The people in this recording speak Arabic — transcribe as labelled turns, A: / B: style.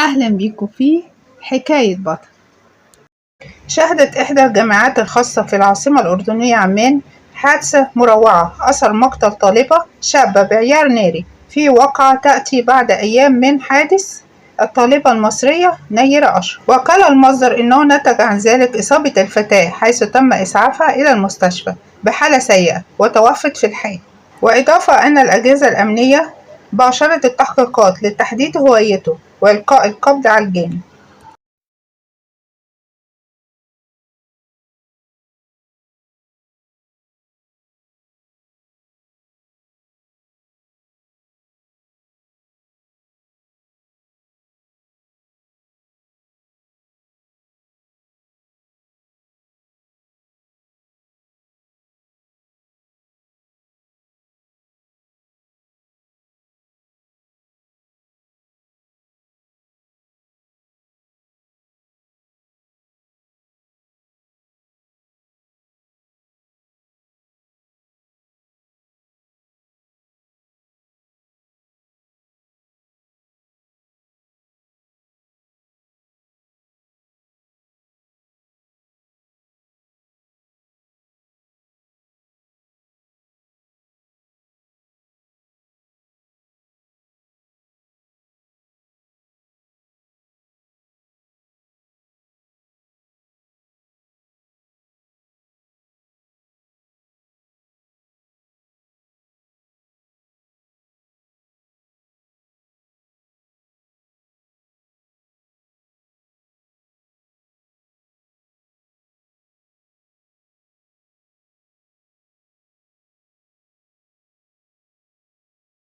A: أهلا بيكم في حكاية بطل. شهدت إحدى الجامعات الخاصة في العاصمة الأردنية عمان حادثة مروعة أثر مقتل طالبة شابة بعيار ناري في واقعة تأتي بعد أيام من حادث الطالبة المصرية نيرة أشرف. وقال المصدر إنه نتج عن ذلك إصابة الفتاة حيث تم إسعافها إلى المستشفى بحالة سيئة وتوفت في الحال. وإضافة أن الأجهزة الأمنية باشرت التحقيقات لتحديد هويته وإلقاء القبض على الجاني.